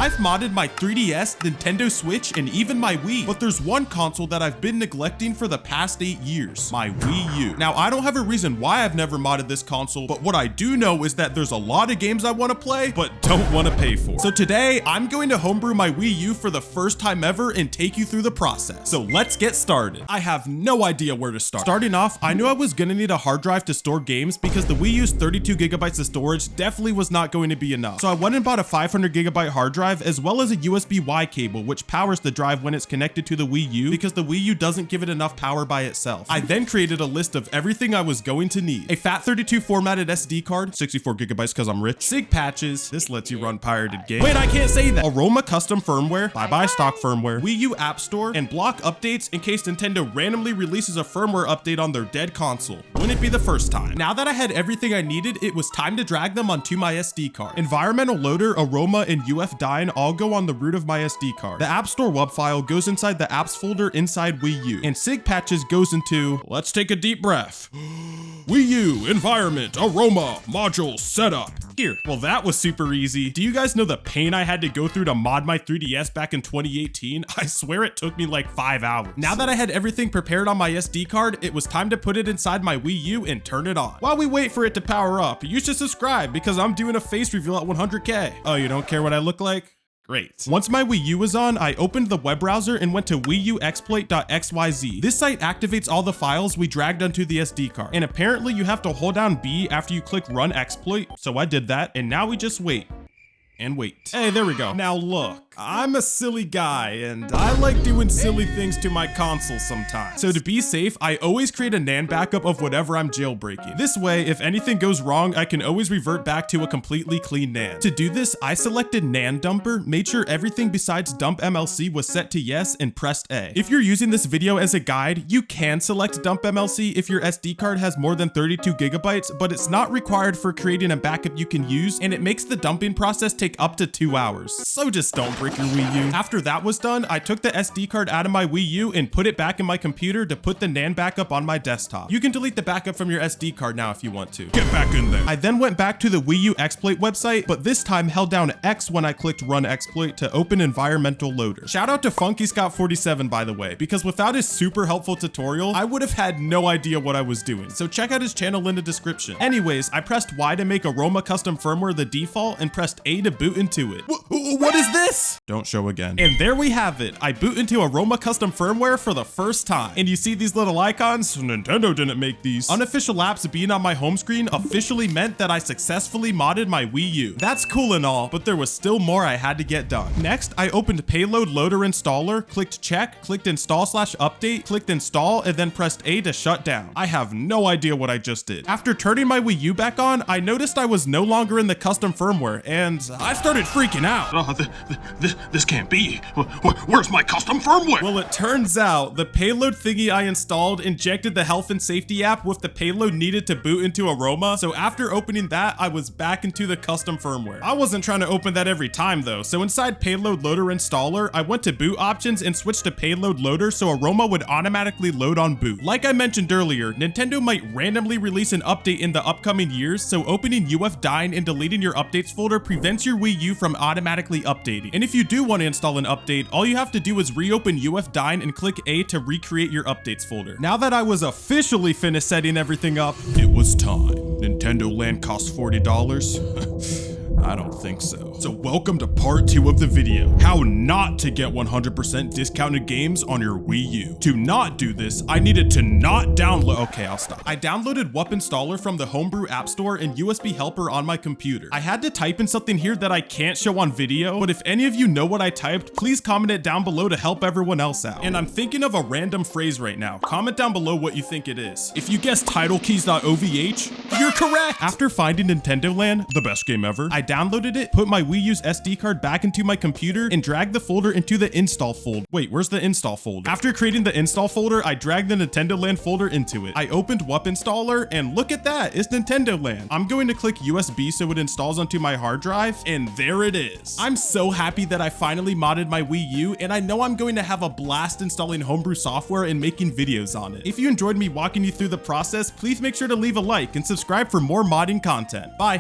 I've modded my 3DS, Nintendo Switch, and even my Wii, but there's one console that I've been neglecting for the past 8 years, my Wii U. Now, I don't have a reason why I've never modded this console, but what I do know is that there's a lot of games I want to play, but don't want to pay for. So today, I'm going to homebrew my Wii U for the first time ever and take you through the process. So let's get started. I have no idea where to start. Starting off, I knew I was gonna need a hard drive to store games because the Wii U's 32 gigabytes of storage definitely was not going to be enough. So I went and bought a 500 gigabyte hard drive as well as a USB-Y cable, which powers the drive when it's connected to the Wii U because the Wii U doesn't give it enough power by itself. I then created a list of everything I was going to need. A FAT32 formatted SD card, 64 gigabytes because I'm rich. SIG patches, this lets you run pirated games. Wait, I can't say that. Aroma custom firmware, bye-bye stock firmware. Wii U App Store, and block updates in case Nintendo randomly releases a firmware update on their dead console. Wouldn't it be the first time? Now that I had everything I needed, it was time to drag them onto my SD card. Environmental Loader, Aroma, and UFDine all go on the root of my SD card. The App Store WUP file goes inside the apps folder inside Wii U, and SIG patches goes into, let's take a deep breath. Wii U, environment, aroma, module, setup. Here, well that was super easy. Do you guys know the pain I had to go through to mod my 3DS back in 2018? I swear it took me like 5 hours. Now that I had everything prepared on my SD card, it was time to put it inside my Wii U and turn it on. While we wait for it to power up, you should subscribe because I'm doing a face reveal at 100K. Oh, you don't care what I look like? Great. Once my Wii U was on, I opened the web browser and went to WiiUexploit.xyz. This site activates all the files we dragged onto the SD card. And apparently you have to hold down B after you click run exploit. So I did that, and now we just wait. And wait. Hey, there we go. Now look, I'm a silly guy and I like doing silly things to my console sometimes. So to be safe, I always create a NAND backup of whatever I'm jailbreaking. This way, if anything goes wrong, I can always revert back to a completely clean NAND. To do this, I selected NAND dumper, made sure everything besides dump MLC was set to yes, and pressed A. If you're using this video as a guide, you can select dump MLC if your SD card has more than 32 gigabytes, but it's not required for creating a backup you can use, and it makes the dumping process take up to 2 hours. So just don't break your Wii U. After that was done, I took the SD card out of my Wii U and put it back in my computer to put the NAND backup on my desktop. You can delete the backup from your SD card now if you want to. Get back in there. I then went back to the Wii U exploit website, but this time held down X when I clicked run exploit to open environmental loader. Shout out to Funky Scott 47 by the way, because without his super helpful tutorial, I would have had no idea what I was doing. So check out his channel in the description. Anyways, I pressed Y to make Aroma custom firmware the default and pressed A to boot into it. What is this? Don't show again. And there we have it. I boot into Aroma custom firmware for the first time. And you see these little icons? Nintendo didn't make these. Unofficial apps being on my home screen officially meant that I successfully modded my Wii U. That's cool and all, but there was still more I had to get done. Next, I opened PayloadLoader Installer, clicked check, clicked install/update, clicked install, and then pressed A to shut down. I have no idea what I just did. After turning my Wii U back on, I noticed I was no longer in the custom firmware, and I started freaking out. This can't be. Where's my custom firmware? Well, it turns out the payload thingy I installed injected the health and safety app with the payload needed to boot into Aroma. So after opening that, I was back into the custom firmware. I wasn't trying to open that every time though. So inside PayloadLoader Installer, I went to boot options and switched to PayloadLoader so Aroma would automatically load on boot. Like I mentioned earlier, Nintendo might randomly release an update in the upcoming years, so opening UFDine and deleting your updates folder prevents your Wii U from automatically updating. And if you do want to install an update, all you have to do is reopen UFDine and click A to recreate your updates folder. Now that I was officially finished setting everything up, it was time. Nintendo Land costs $40. I don't think so. So welcome to part 2 of the video, how not to get 100% discounted games on your Wii U. To not do this, I needed to not download, okay, I'll stop. I downloaded WUP Installer from the Homebrew App Store and USBHelper on my computer. I had to type in something here that I can't show on video, but if any of you know what I typed, please comment it down below to help everyone else out. And I'm thinking of a random phrase right now. Comment down below what you think it is. If you guess titlekeys.ovh, you're correct. After finding Nintendo Land, the best game ever, I downloaded it, put my Wii U's SD card back into my computer, and dragged the folder into the install folder. Wait, where's the install folder? After creating the install folder, I dragged the Nintendo Land folder into it. I opened WUP Installer, and look at that, it's Nintendo Land. I'm going to click USB so it installs onto my hard drive, and there it is. I'm so happy that I finally modded my Wii U, and I know I'm going to have a blast installing Homebrew software and making videos on it. If you enjoyed me walking you through the process, please make sure to leave a like and subscribe for more modding content. Bye.